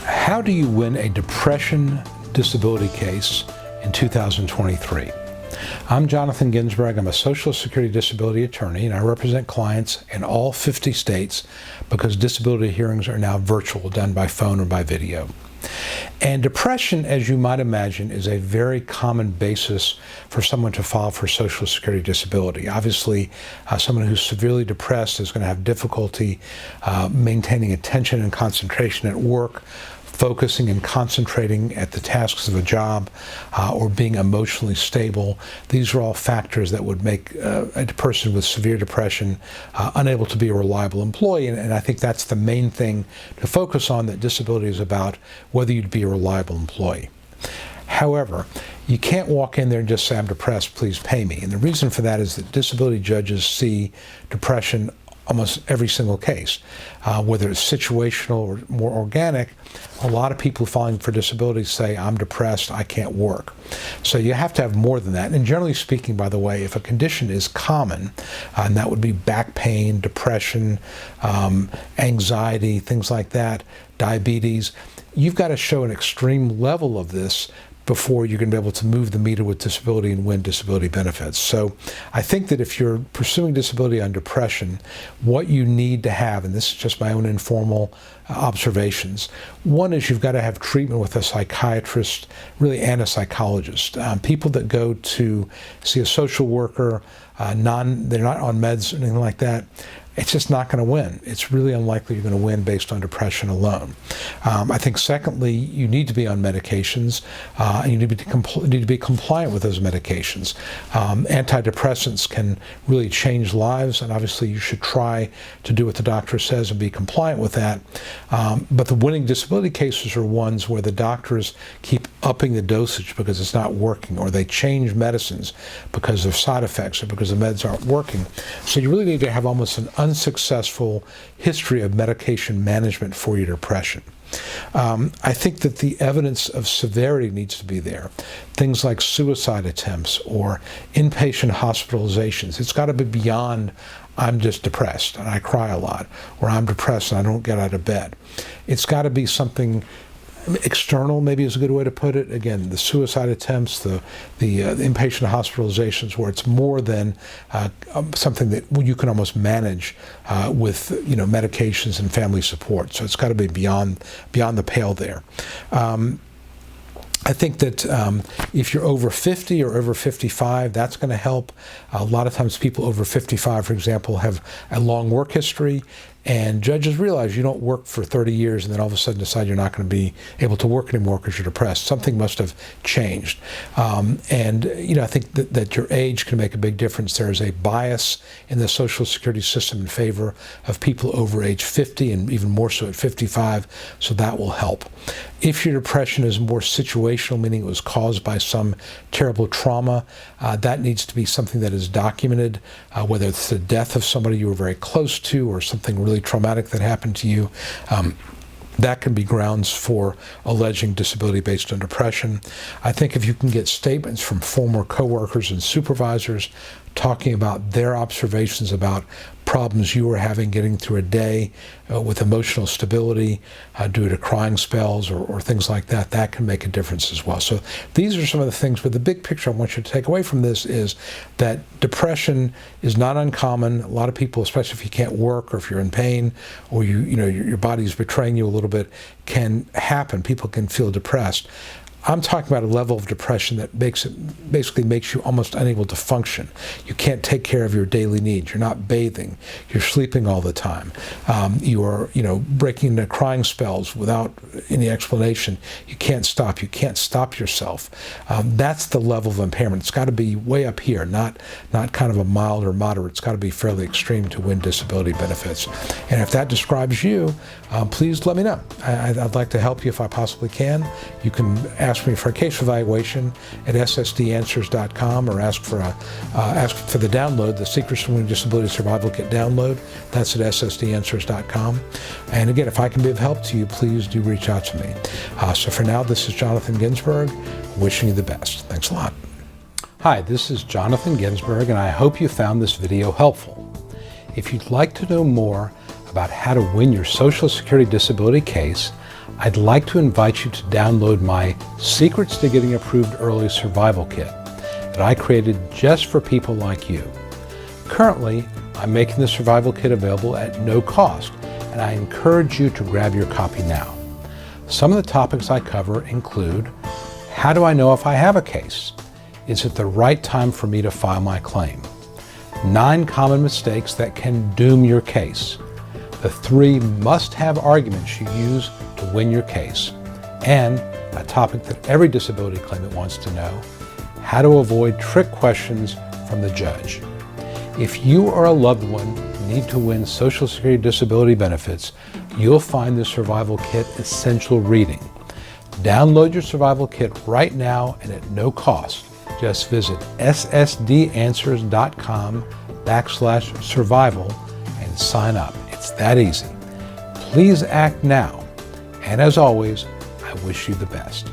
How do you win a depression disability case in 2023? I'm Jonathan Ginsberg. I'm a Social Security disability attorney, and I represent clients in all 50 states because disability hearings are now virtual, done by phone or by video. And depression, as you might imagine, is a very common basis for someone to file for Social Security disability. Obviously, someone who's severely depressed is going to have difficulty maintaining attention and concentration at work, focusing and concentrating at the tasks of a job, or being emotionally stable. These are all factors that would make a person with severe depression unable to be a reliable employee. And I think that's the main thing to focus on, that disability is about whether you'd be a reliable employee. However, you can't walk in there and just say, I'm depressed, please pay me. And the reason for that is that disability judges see depression almost every single case, whether it's situational or more organic. A lot of people filing for disability say, I'm depressed, I can't work. So you have to have more than that. And generally speaking, by the way, if a condition is common, and that would be back pain, depression, anxiety, things like that, diabetes, you've got to show an extreme level of this before you're going to be able to move the meter with disability and win disability benefits. So I think that if you're pursuing disability on depression, what you need to have, and this is just my own informal observations, one is you've got to have treatment with a psychiatrist, really, and a psychologist. People that go to see a social worker, they're not on meds or anything like that, it's just not going to win. It's really unlikely you're going to win based on depression alone. I think secondly, you need to be on medications, and you need to be compliant with those medications. Antidepressants can really change lives, and obviously you should try to do what the doctor says and be compliant with that. But the winning disability cases are ones where the doctors keep upping the dosage because it's not working, or they change medicines because of side effects or because the meds aren't working. So you really need to have almost an unsuccessful history of medication management for your depression. I think that the evidence of severity needs to be there. Things like suicide attempts or inpatient hospitalizations. It's got to be beyond, I'm just depressed and I cry a lot, or I'm depressed and I don't get out of bed. It's got to be something external, maybe is a good way to put it. Again, the suicide attempts, the inpatient hospitalizations, where it's more than something that you can almost manage with medications and family support. So it's got to be beyond the pale there. I think that if you're over 50 or over 55, that's going to help. A lot of times people over 55, for example, have a long work history, and judges realize you don't work for 30 years and then all of a sudden decide you're not going to be able to work anymore because you're depressed. Something must have changed. And I think that your age can make a big difference. There is a bias in the Social Security system in favor of people over age 50, and even more so at 55, so that will help. If your depression is more situational, meaning it was caused by some terrible trauma, that needs to be something that is documented, whether it's the death of somebody you were very close to or something really traumatic that happened to you. That can be grounds for alleging disability based on depression. I think if you can get statements from former coworkers and supervisors talking about their observations about problems you were having getting through a day with emotional stability due to crying spells or things like that, that can make a difference as well. So these are some of the things, but the big picture I want you to take away from this is that depression is not uncommon. A lot of people, especially if you can't work or if you're in pain or your body's betraying you a little bit, can happen. People can feel depressed. I'm talking about a level of depression that basically makes you almost unable to function. You can't take care of your daily needs. You're not bathing. You're sleeping all the time. You are, breaking into crying spells without any explanation. You can't stop. You can't stop yourself. That's the level of impairment. It's got to be way up here, not kind of a mild or moderate. It's got to be fairly extreme to win disability benefits. And if that describes you, please let me know. I'd like to help you if I possibly can. You can ask me for a case evaluation at ssdanswers.com, or ask for the download, the Secrets to Winning Disability Survival Kit download. That's at ssdanswers.com. And again, if I can be of help to you, please do reach out to me. So for now, this is Jonathan Ginsberg, wishing you the best. Thanks a lot. Hi, this is Jonathan Ginsberg, and I hope you found this video helpful. If you'd like to know more about how to win your Social Security disability case, I'd like to invite you to download my Secrets to Getting Approved Early Survival Kit that I created just for people like you. Currently, I'm making the survival kit available at no cost, and I encourage you to grab your copy now. Some of the topics I cover include: how do I know if I have a case? Is it the right time for me to file my claim? 9 common mistakes that can doom your case. The 3 must-have arguments you use to win your case. And a topic that every disability claimant wants to know: how to avoid trick questions from the judge. If you or a loved one need to win Social Security disability benefits, you'll find the Survival Kit essential reading. Download your Survival Kit right now and at no cost. Just visit ssdanswers.com/survival and sign up. It's that easy. Please act now. And as always, I wish you the best.